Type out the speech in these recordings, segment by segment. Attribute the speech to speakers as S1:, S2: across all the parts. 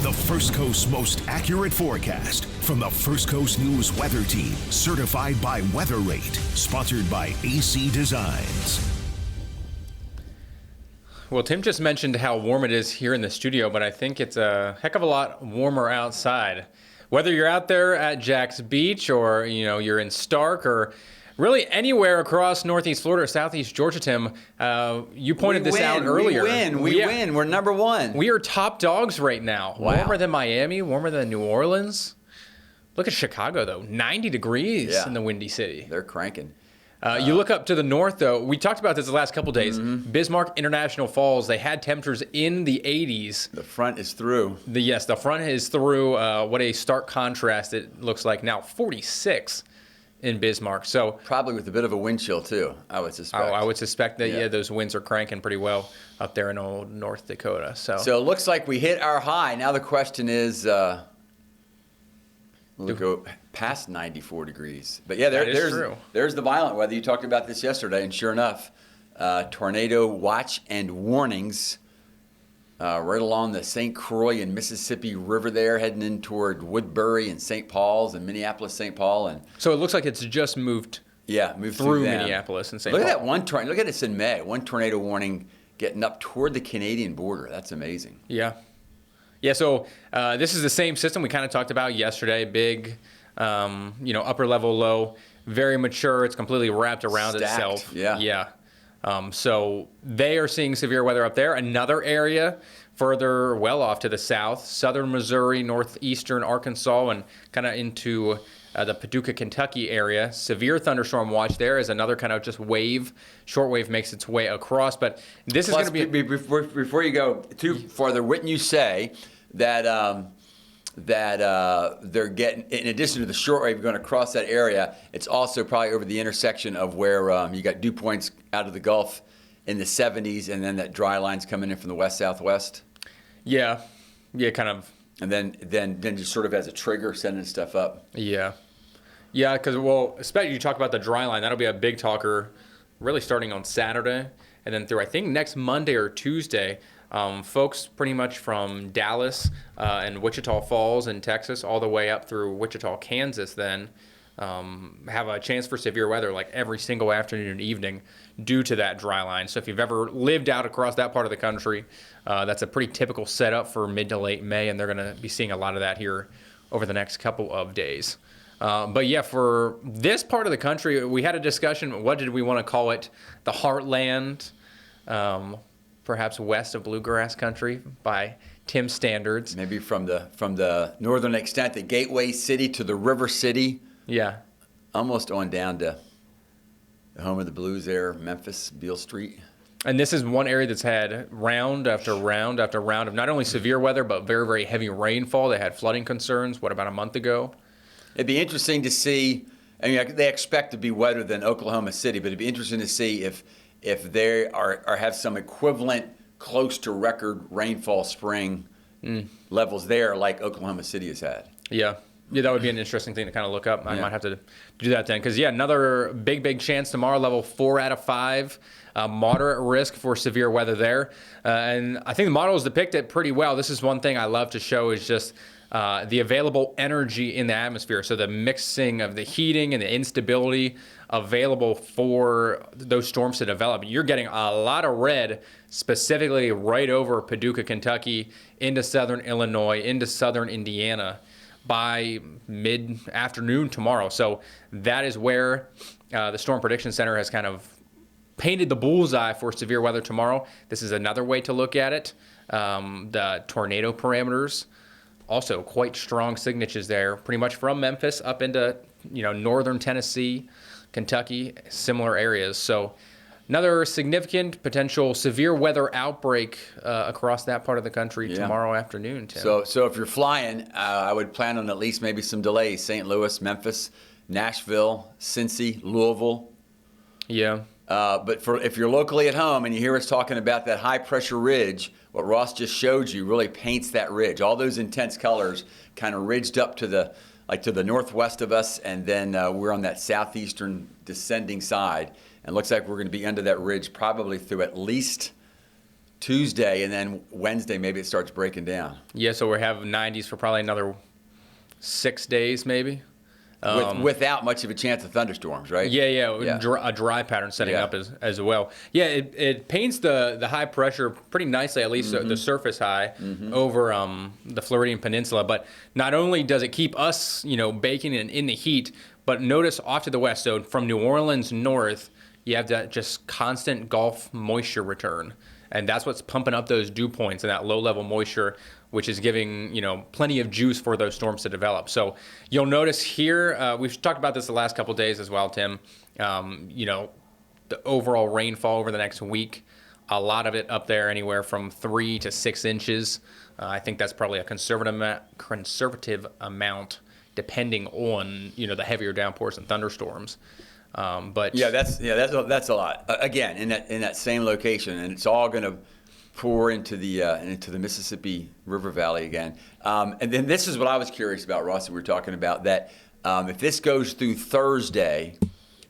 S1: The First Coast's most accurate forecast from the First Coast News Weather Team, certified by Weather Rate, sponsored by AC Designs.
S2: Well, Tim just mentioned how warm it is here in the studio, but I think it's a heck of a lot warmer outside. Whether you're out there at Jack's Beach or, you're in Stark or really anywhere across Northeast Florida or Southeast Georgia, Tim, you pointed this out earlier.
S3: We win. We're number one.
S2: We are top dogs right now.
S3: Wow.
S2: Warmer than Miami, warmer than New Orleans. Look at Chicago, though. 90 degrees in the Windy City.
S3: They're cranking.
S2: You look up to the north, though. We talked about this the last couple days.
S3: Mm-hmm.
S2: Bismarck International Falls, they had temperatures in the 80s.
S3: The front is through.
S2: The front is through. What a stark contrast it looks like now. 46 in Bismarck. So
S3: probably with a bit of a wind chill, too, I would suspect.
S2: I would suspect that, those winds are cranking pretty well up there in old North Dakota. So
S3: it looks like we hit our high. Now the question is, we'll go past 94 degrees. But there's the violent weather. You talked about this yesterday, and sure enough, tornado watch and warnings right along the St. Croix and Mississippi River there, heading in toward Woodbury and St. Paul's and Minneapolis, St. Paul. And
S2: so it looks like it's just moved
S3: through
S2: Minneapolis and St. Paul.
S3: Look at that one tornado. Look at this in May. One tornado warning getting up toward the Canadian border. That's amazing.
S2: Yeah. Yeah, so this is the same system we kind of talked about yesterday. Big, upper level low, very mature. It's completely wrapped around itself.
S3: Yeah.
S2: So they are seeing severe weather up there. Another area further well off to the south, southern Missouri, northeastern Arkansas, and kind of into the Paducah, Kentucky area. Severe thunderstorm watch there as another kind of just wave. Short wave makes its way across. But this is going to be...
S3: Before you go too farther, wouldn't you say that they're getting, in addition to the shortwave going across that area, it's also probably over the intersection of where you got dew points out of the Gulf in the 70s, and then that dry line's coming in from the west-southwest?
S2: Yeah, kind of.
S3: And then just sort of as a trigger, sending stuff up.
S2: Yeah, because, especially you talk about the dry line. That'll be a big talker really starting on Saturday, and then through, I think, next Monday or Tuesday. Folks pretty much from Dallas and Wichita Falls in Texas all the way up through Wichita, Kansas then have a chance for severe weather like every single afternoon and evening due to that dry line. So if you've ever lived out across that part of the country, that's a pretty typical setup for mid to late May, and they're going to be seeing a lot of that here over the next couple of days. But yeah, for this part of the country, we had a discussion. What did we want to call it? The heartland. Perhaps west of bluegrass country by Tim's standards.
S3: Maybe from the northern extent, the gateway city to the river city.
S2: Yeah.
S3: Almost on down to the home of the blues there, Memphis, Beale Street.
S2: And this is one area that's had round after round after round of not only severe weather, but very, very heavy rainfall. They had flooding concerns, about a month ago?
S3: It'd be interesting to see, they expect to be wetter than Oklahoma City, but it'd be interesting to see if they have some equivalent close to record rainfall spring levels there like Oklahoma City has had.
S2: Yeah, that would be an interesting thing to kind of look up. I might have to do that then. Because, another big chance tomorrow, level 4 out of 5. Moderate risk for severe weather there. And I think the models depict it pretty well. This is one thing I love to show is just the available energy in the atmosphere. So the mixing of the heating and the instability available for those storms to develop. You're getting a lot of red specifically right over Paducah, Kentucky, into southern Illinois, into southern Indiana by mid-afternoon tomorrow. So that is where the Storm Prediction Center has kind of painted the bullseye for severe weather tomorrow. This is another way to look at it. The tornado parameters, also quite strong signatures there, pretty much from Memphis up into northern Tennessee, Kentucky, similar areas. So another significant potential severe weather outbreak across that part of the country tomorrow afternoon, Tim.
S3: So if you're flying, I would plan on at least maybe some delays. St. Louis, Memphis, Nashville, Cincy, Louisville.
S2: Yeah.
S3: But if you're locally at home and you hear us talking about that high pressure ridge, what Ross just showed you really paints that ridge. All those intense colors kind of ridged up to the northwest of us, and then we're on that southeastern descending side. And it looks like we're going to be under that ridge probably through at least Tuesday, and then Wednesday maybe it starts breaking down.
S2: Yeah, so we have 90s for probably another 6 days maybe.
S3: Without much of a chance of thunderstorms, right?
S2: Yeah. A dry pattern setting up as well. Yeah, it paints the high pressure pretty nicely, at least the surface high over the Floridian Peninsula. But not only does it keep us, baking and in the heat, but notice off to the west, so from New Orleans north, you have that just constant Gulf moisture return. And that's what's pumping up those dew points and that low-level moisture, which is giving, plenty of juice for those storms to develop. So you'll notice here, we've talked about this the last couple of days as well, Tim, the overall rainfall over the next week, a lot of it up there anywhere from 3 to 6 inches. I think that's probably a conservative amount, depending on, the heavier downpours and thunderstorms. But
S3: that's a lot. Again, in that same location, and it's all going to pour into the Mississippi River Valley again. And then this is what I was curious about, Ross, that we were talking about, that if this goes through Thursday,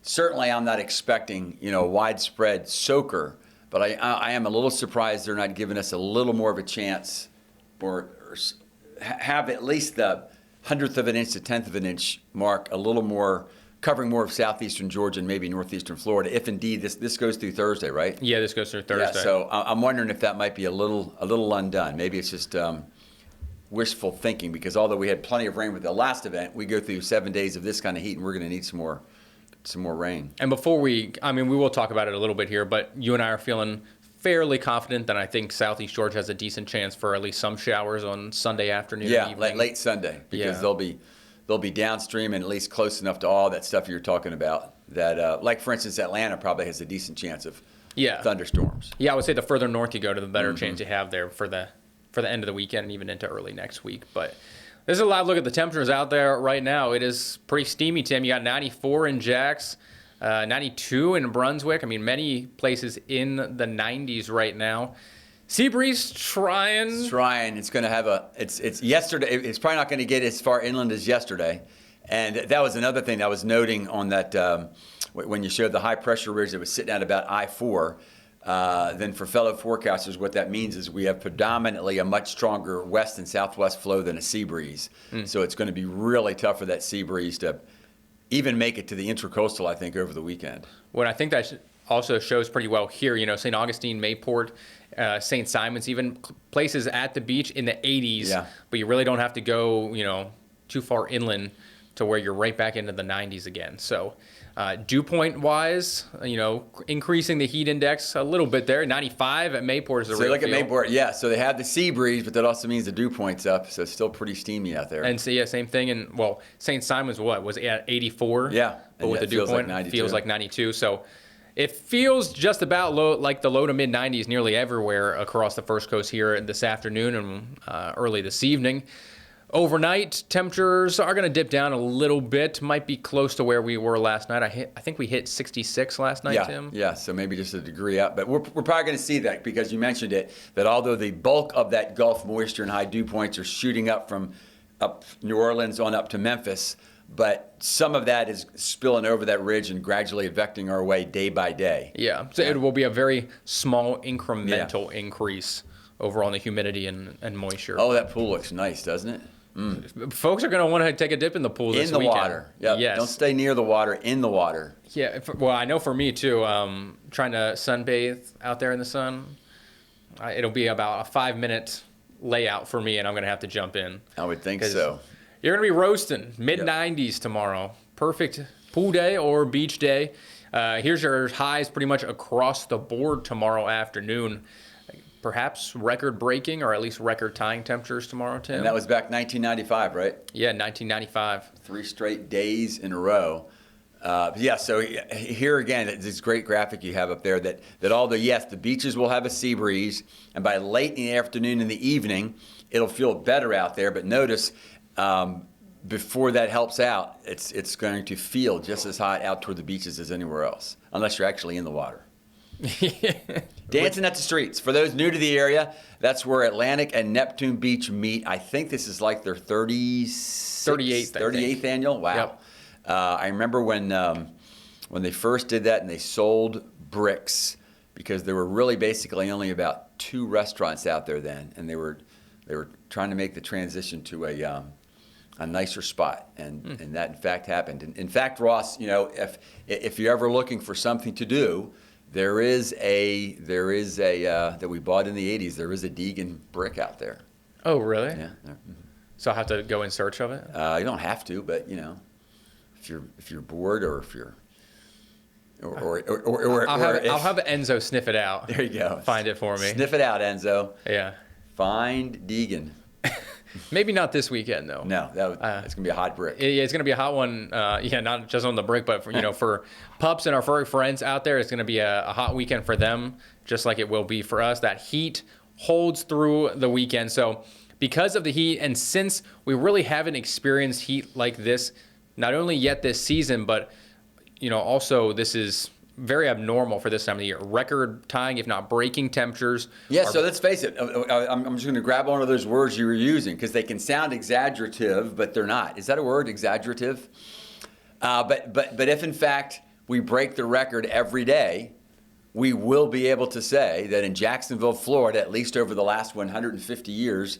S3: certainly I'm not expecting widespread soaker, but I am a little surprised they're not giving us a little more of a chance, or have at least the 100th of an inch to 10th of an inch mark, a little more, covering more of southeastern Georgia and maybe northeastern Florida, if indeed this goes through Thursday, right?
S2: Yeah, this goes through Thursday.
S3: Yeah, so I'm wondering if that might be a little undone. Maybe it's just wishful thinking, because although we had plenty of rain with the last event, we go through 7 days of this kind of heat, and we're going to need some more rain.
S2: And before we will talk about it a little bit here, but you and I are feeling fairly confident that I think Southeast Georgia has a decent chance for at least some showers on Sunday afternoon.
S3: Yeah, late Sunday, because they'll be downstream and at least close enough to all that stuff you're talking about that, like for instance, Atlanta probably has a decent chance of thunderstorms.
S2: Yeah, I would say the further north you go, to the better chance you have there for the end of the weekend and even into early next week. But this is a live look at the temperatures out there right now. It is pretty steamy, Tim. You got 94 in Jax, 92 in Brunswick. I mean, many places in the 90s right now. Seabreeze trying.
S3: It's going to have it's yesterday. It's probably not going to get as far inland as yesterday. And that was another thing I was noting on that when you showed the high pressure ridge that was sitting at about I-4. Then for fellow forecasters, what that means is we have predominantly a much stronger west and southwest flow than a sea breeze. So it's going to be really tough for that sea breeze to even make it to the intracoastal, I think, over the weekend.
S2: Well, I think that also shows pretty well here. St. Augustine, Mayport, St. Simons, even places at the beach in the 80s, but you really don't have to go, too far inland to where you're right back into the 90s again. So dew point wise, increasing the heat index a little bit there. 95 at Mayport is the real
S3: look
S2: feel.
S3: At Mayport, so they have the sea breeze, but that also means the dew point's up, so it's still pretty steamy out there.
S2: And so, same thing. And St. Simons, was at 84?
S3: Yeah.
S2: But with the dew point, it feels like 92. So it feels just about like the low to mid 90s nearly everywhere across the First Coast here this afternoon and early this evening. Overnight, temperatures are going to dip down a little bit. Might be close to where we were last night. I think we hit 66 last night, Tim.
S3: Yeah, so maybe just a degree up. But we're probably going to see that, because you mentioned it, that although the bulk of that Gulf moisture and high dew points are shooting up from up New Orleans on up to Memphis, but some of that is spilling over that ridge and gradually affecting our way day by day.
S2: Yeah, so it will be a very small incremental increase over on the humidity and moisture.
S3: Oh, that pool looks nice, doesn't it?
S2: Folks are going to want to take a dip in the pool this weekend.
S3: In the water. Yep.
S2: Yes.
S3: Don't stay near the water, in the water.
S2: Yeah, I know for me too, trying to sunbathe out there in the sun, it'll be about a 5-minute layout for me, and I'm going to have to jump in.
S3: I would think so.
S2: You're going to be roasting mid-90s tomorrow. Perfect pool day or beach day. Here's your highs pretty much across the board tomorrow afternoon. Perhaps record-breaking or at least record-tying temperatures tomorrow, Tim.
S3: And that was back 1995, right?
S2: Yeah, 1995.
S3: 3 straight days in a row. So here again, this great graphic you have up there that although, the beaches will have a sea breeze, and by late in the afternoon and the evening, it'll feel better out there. But notice, before that helps out, it's going to feel just as hot out toward the beaches as anywhere else, unless you're actually in the water. Dancing at the Streets. For those new to the area, that's where Atlantic and Neptune Beach meet. I think this is like their 38th annual. Wow.
S2: Yep.
S3: I remember when they first did that and they sold bricks. because there were really basically only about 2 restaurants out there then, and they were trying to make the transition to a nicer spot, and that in fact happened. In fact, Ross, if you're ever looking for something to do, there is a that we bought in the 80s. There is a Deegan brick out there.
S2: Oh, really?
S3: Yeah.
S2: So I'll have to go in search of it?
S3: You don't have to, but if you're bored, or if you're
S2: I'll have Enzo sniff it out.
S3: There you go.
S2: Find it for me.
S3: Sniff it out, Enzo.
S2: Yeah.
S3: Find Deegan.
S2: Maybe not this weekend though.
S3: No, it's gonna be a hot brick.
S2: It's gonna be a hot one. Not just on the brick, but for pups and our furry friends out there, it's gonna be a hot weekend for them, just like it will be for us. That heat holds through the weekend. So because of the heat, and since we really haven't experienced heat like this, not only yet this season, but also this is very abnormal for this time of the year. Record tying, if not breaking temperatures.
S3: Yeah, so let's face it. I'm just going to grab one of those words you were using because they can sound exaggerative, but they're not. Is that a word, exaggerative? But if in fact we break the record every day, we will be able to say that in Jacksonville, Florida, at least over the last 150 years,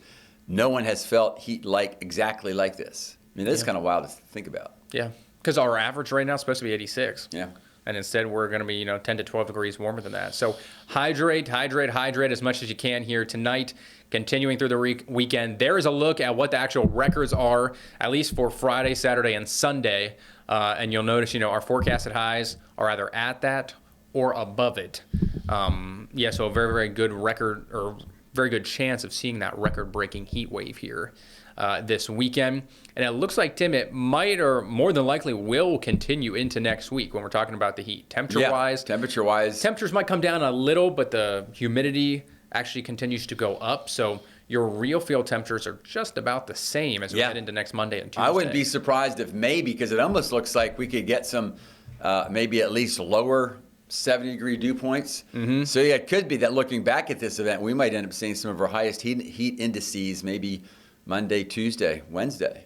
S3: no one has felt heat exactly like this. I mean, this is kind of wild to think about.
S2: Yeah, because our average right now is supposed to be 86.
S3: Yeah.
S2: And instead, we're going to be 10 to 12 degrees warmer than that. So hydrate as much as you can here tonight, continuing through the weekend. There is a look at what the actual records are, at least for Friday, Saturday, and Sunday. And you'll notice, our forecasted highs are either at that or above it. So a very, very good record, or very good chance of seeing that record-breaking heat wave here this weekend. And it looks like, Tim, it might, or more than likely will, continue into next week when we're talking about the heat. Temperature-wise, temperatures might come down a little, but the humidity actually continues to go up. So your real field temperatures are just about the same as we head into next Monday and Tuesday.
S3: I wouldn't be surprised if maybe, because it almost looks like we could get some maybe at least lower 70-degree dew points. Mm-hmm. So it could be that looking back at this event, we might end up seeing some of our highest heat indices maybe Monday, Tuesday, Wednesday.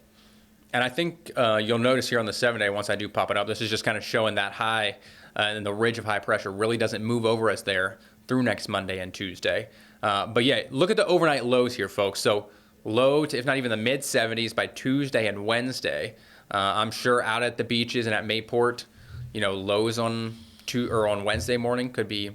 S2: And I think you'll notice here on the 7-day, once I do pop it up, this is just kind of showing that high and the ridge of high pressure really doesn't move over us there through next Monday and Tuesday. But yeah, look at the overnight lows here, folks. So low to, if not even the mid 70s by Tuesday and Wednesday. I'm sure out at the beaches and at Mayport, lows on Wednesday morning could be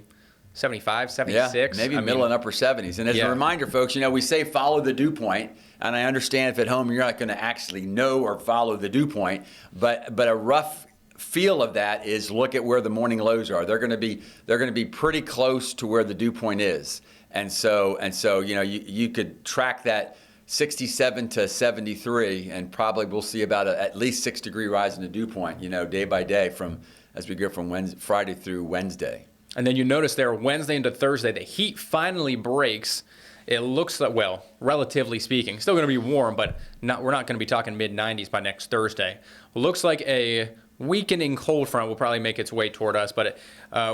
S2: 75, 76.
S3: Yeah, maybe middle and upper 70s. And as a reminder, folks, we say follow the dew point. And I understand if at home you're not going to actually know or follow the dew point, but a rough feel of that is look at where the morning lows are. They're going to be pretty close to where the dew point is. And so you could track that 67 to 73, and probably we'll see about at least 6-degree rise in the dew point, day by day as we go from Friday through Wednesday.
S2: And then you notice there Wednesday into Thursday, the heat finally breaks. It looks like, well, relatively speaking, still going to be warm, but we're not going to be talking mid-90s by next Thursday. Looks like a weakening cold front will probably make its way toward us, but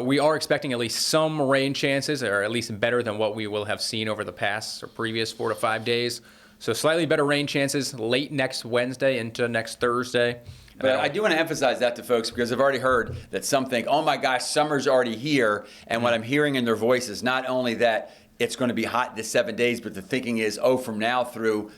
S2: we are expecting at least some rain chances, or at least better than what we will have seen over the past or previous 4 to 5 days. So slightly better rain chances late next Wednesday into next Thursday.
S3: But I do want to emphasize that to folks because I've already heard that some think, oh my gosh, summer's already here. And what I'm hearing in their voice is not only that it's going to be hot this 7 days, but the thinking is, from now through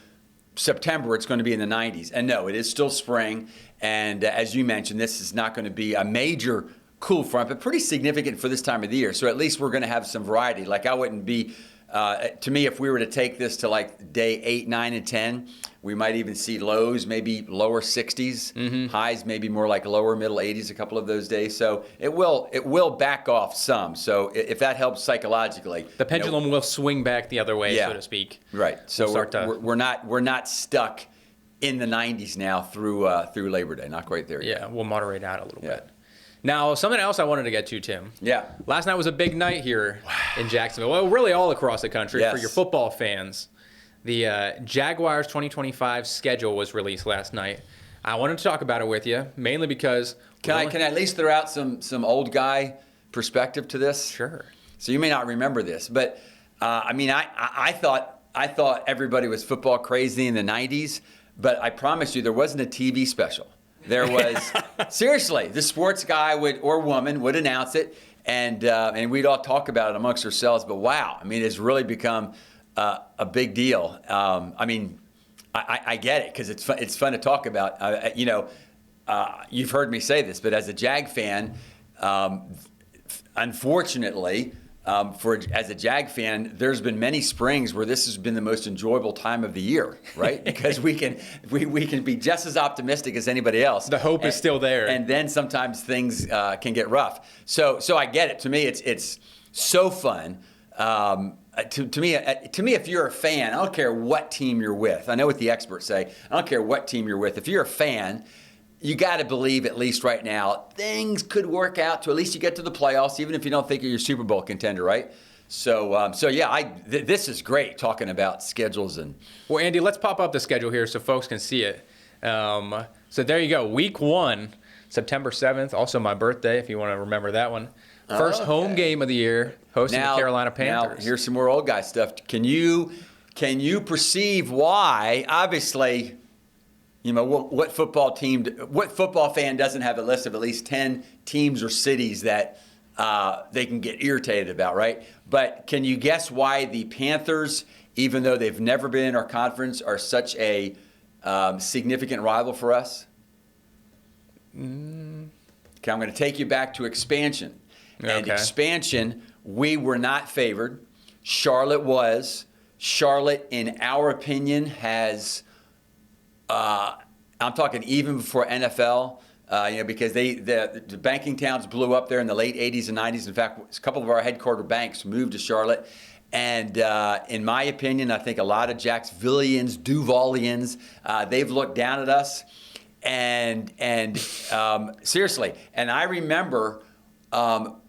S3: September, it's going to be in the 90s. And no, it is still spring. And as you mentioned, this is not going to be a major cool front, but pretty significant for this time of the year. So at least we're going to have some variety. Like I wouldn't be, to me, if we were to take this to like day 8, 9, and 10, we might even see lows, maybe lower 60s, highs maybe more like lower middle 80s a couple of those days. So it will back off some. So if that helps psychologically,
S2: the pendulum will swing back the other way, so to speak.
S3: Right. So we're not stuck in the 90s now through Labor Day. Not quite there yet.
S2: Yeah, we'll moderate out a little bit. Now, something else I wanted to get to, Tim.
S3: Yeah.
S2: Last night was a big night here in Jacksonville. Well, really all across the country for your football fans. The Jaguars 2025 schedule was released last night. I wanted to talk about it with you, mainly because...
S3: Can I at least throw out some old guy perspective to this?
S2: Sure.
S3: So you may not remember this, but I thought everybody was football crazy in the 90s, but I promise you there wasn't a TV special. There was, seriously, the sports guy or woman would announce it, And we'd all talk about it amongst ourselves. But wow, I mean, it's really become a big deal. I mean, I get it because it's fun to talk about. You've heard me say this, but as a Jag fan, unfortunately, as a Jag fan, there's been many springs where this has been the most enjoyable time of the year, right? Because we can be just as optimistic as anybody else.
S2: The hope is still there,
S3: and then sometimes things can get rough. So I get it. To me, it's so fun. To me, if you're a fan, I don't care what team you're with. I know what the experts say. I don't care what team you're with. If you're a fan, you got to believe, at least right now, things could work out to at least you get to the playoffs, even if you don't think you're a Super Bowl contender, right? So yeah, this is great talking about schedules and.
S2: Well, Andy, let's pop up the schedule here so folks can see it. So there you go. Week 1, September 7th, also my birthday, if you want to remember that one. First home game of the year, hosting the Carolina Panthers.
S3: Now, here's some more old guy stuff. Can you perceive why? Obviously, what football fan doesn't have a list of at least 10 teams or cities that they can get irritated about, right? But can you guess why the Panthers, even though they've never been in our conference, are such a significant rival for us? Okay, I'm going to take you back to expansion. And expansion, we were not favored. Charlotte was. Charlotte, in our opinion, has, I'm talking even before NFL, because the banking towns blew up there in the late 80s and 90s. In fact, a couple of our headquarter banks moved to Charlotte. And in my opinion, I think a lot of Jacksonvillians, Duvalians, they've looked down at us. And seriously, and I remember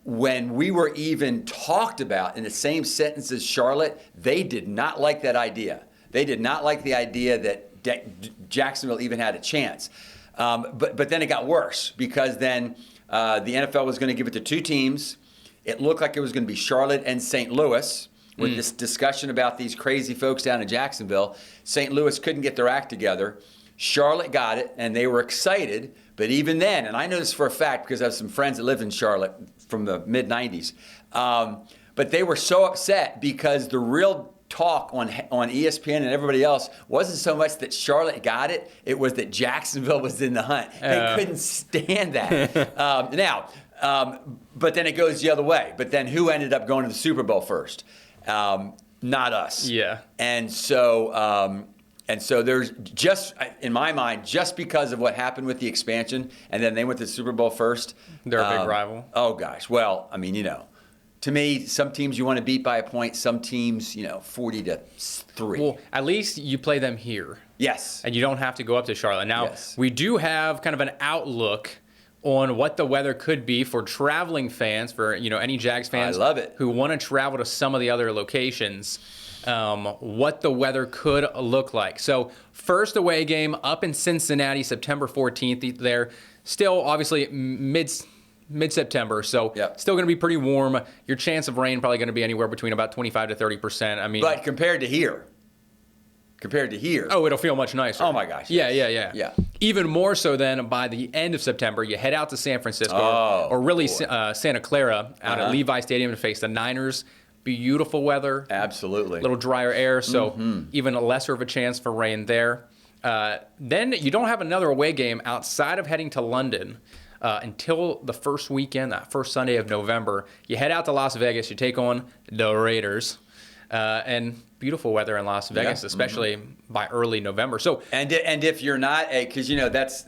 S3: when we were even talked about in the same sentence as Charlotte, they did not like that idea. They did not like the idea that Jacksonville even had a chance. But then it got worse because then the NFL was going to give it to 2 teams. It looked like it was going to be Charlotte and St. Louis with this discussion about these crazy folks down in Jacksonville. St. Louis couldn't get their act together. Charlotte got it, and they were excited. But even then, and I know this for a fact because I have some friends that lived in Charlotte from the mid-'90s, but they were so upset because the real talk on ESPN and everybody else wasn't so much that Charlotte got it, it was that Jacksonville was in the hunt. They couldn't stand that. But then it goes the other way. But then who ended up going to the Super Bowl first? Not us.
S2: Yeah.
S3: And so there's just, in my mind, just because of what happened with the expansion, and then they went to the Super Bowl first.
S2: They're a big rival.
S3: Oh, gosh. Well, I mean, to me, some teams you want to beat by a point, some teams, 40-3.
S2: Well, at least you play them here.
S3: Yes.
S2: And you don't have to go up to Charlotte. Now, we do have kind of an outlook on what the weather could be for traveling fans, for any Jags fans
S3: I love it.
S2: who want to travel to some of the other locations. What the weather could look like. So first away game up in Cincinnati, September 14th. They're still obviously mid-September, so still going to be pretty warm. Your chance of rain probably going to be anywhere between about 25 to 30%. I mean,
S3: but compared to here,
S2: oh, it'll feel much nicer.
S3: Oh my gosh.
S2: Yeah. Even more so than by the end of September, you head out to San Francisco or really Santa Clara out at Levi Stadium to face the Niners. Beautiful weather.
S3: Absolutely.
S2: A little drier air, so even a lesser of a chance for rain there. Then you don't have another away game outside of heading to London until the first weekend, that first Sunday of November. You head out to Las Vegas. You take on the Raiders. And beautiful weather in Las Vegas, especially by early November. So
S3: and if you're not because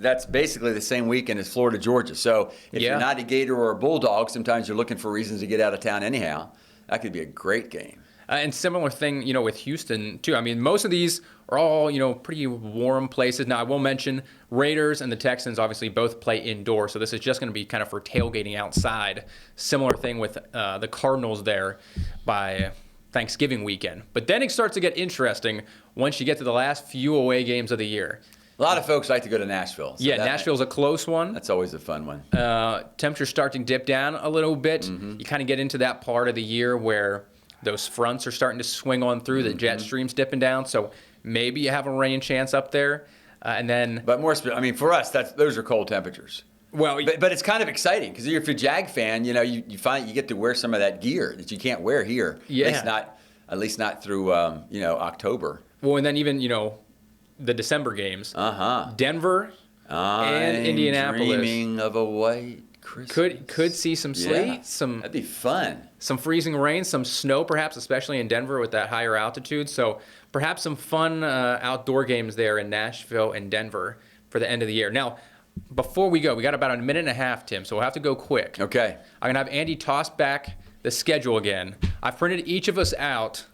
S3: that's basically the same weekend as Florida, Georgia. So if you're not a Gator or a Bulldog, sometimes you're looking for reasons to get out of town anyhow. That could be a great game.
S2: And similar thing, with Houston, too. I mean, most of these are all, pretty warm places. Now, I will mention Raiders and the Texans obviously both play indoors, so this is just going to be kind of for tailgating outside. Similar thing with the Cardinals there by Thanksgiving weekend. But then it starts to get interesting once you get to the last few away games of the year.
S3: A lot of folks like to go to Nashville. So
S2: Nashville's a close one.
S3: That's always a fun one.
S2: Temperatures start to dip down a little bit. You kind of get into that part of the year where those fronts are starting to swing on through, the jet stream's dipping down. So maybe you have a rain chance up there. But
S3: for us, those are cold temperatures.
S2: Well,
S3: but it's kind of exciting because if you're a Jag fan, you find you get to wear some of that gear that you can't wear here.
S2: Yeah.
S3: At least not through October.
S2: Well, and then even the December games. Denver and Indianapolis.
S3: Dreaming of a white Christmas.
S2: Could see some sleet.
S3: That'd be fun.
S2: Some freezing rain, some snow, perhaps, especially in Denver with that higher altitude. So perhaps some fun outdoor games there in Nashville and Denver for the end of the year. Now, before we go, we got about a minute and a half, Tim, so we'll have to go quick.
S3: Okay.
S2: I'm going to have Andy toss back the schedule again. I've printed each of us out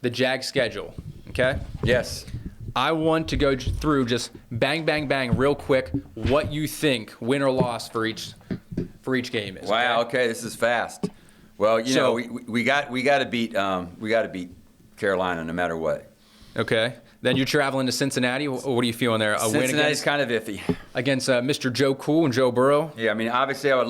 S2: the Jag schedule, okay?
S3: Yes.
S2: I want to go through just bang, bang, bang real quick what you think win or loss for each game is.
S3: Wow, okay, this is fast. Well, we got to beat Carolina no matter what.
S2: Okay. Then you're traveling to Cincinnati. What are you feeling there?
S3: Cincinnati's kind of iffy
S2: against Mr. Joe Cool and Joe Burrow.
S3: Yeah, I mean, obviously, I would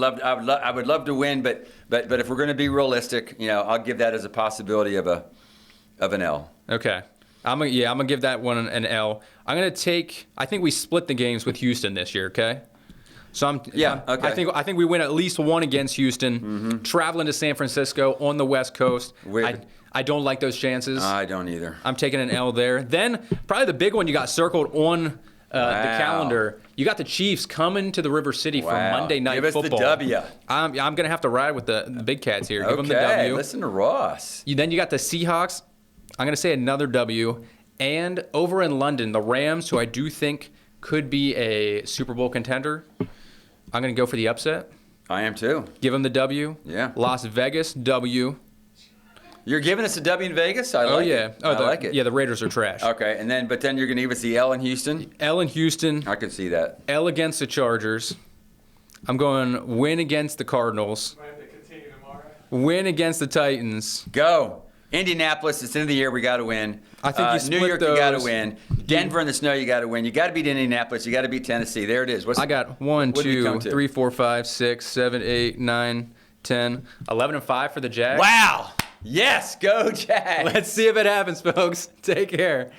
S3: love to win, but if we're going to be realistic, I'll give that as a possibility of an L.
S2: Okay, I'm gonna give that one an L. I think we split the games with Houston this year. Okay. So
S3: okay.
S2: I think we win at least one against Houston. Mm-hmm. Traveling to San Francisco on the West Coast. I don't like those chances.
S3: I don't either.
S2: I'm taking an L there. Then probably the big one you got circled on the calendar. You got the Chiefs coming to the River City for Monday Night Football.
S3: Give us the W.
S2: I'm going to have to ride with the big cats here. Give them the
S3: Okay,
S2: W.
S3: listen to Ross.
S2: Then you got the Seahawks. I'm going to say another W. And over in London, the Rams, who I do think could be a Super Bowl contender. I'm going to go for the upset.
S3: I am too.
S2: Give them the W.
S3: Yeah.
S2: Las Vegas, W.
S3: You're giving us a W in Vegas? I like it. I like it.
S2: Yeah, the Raiders are trash.
S3: Okay, but then you're going to give us the L in Houston?
S2: L in Houston.
S3: I can see that.
S2: L against the Chargers. I'm going win against the Cardinals.
S4: Might have to continue tomorrow.
S2: Win against the Titans.
S3: Go. Indianapolis, it's the end of the year, we got to win.
S2: I think you split
S3: New York,
S2: those.
S3: you got to win. Denver in the snow, you got to win. You got to beat Indianapolis. You got to beat Tennessee. There it is.
S2: I got 1, 2, 3, 4, 5, 6, 7, 8, 9, 10, 11, and 5 for the Jags.
S3: Wow. Yes, go Jags.
S2: Let's see if it happens, folks. Take care.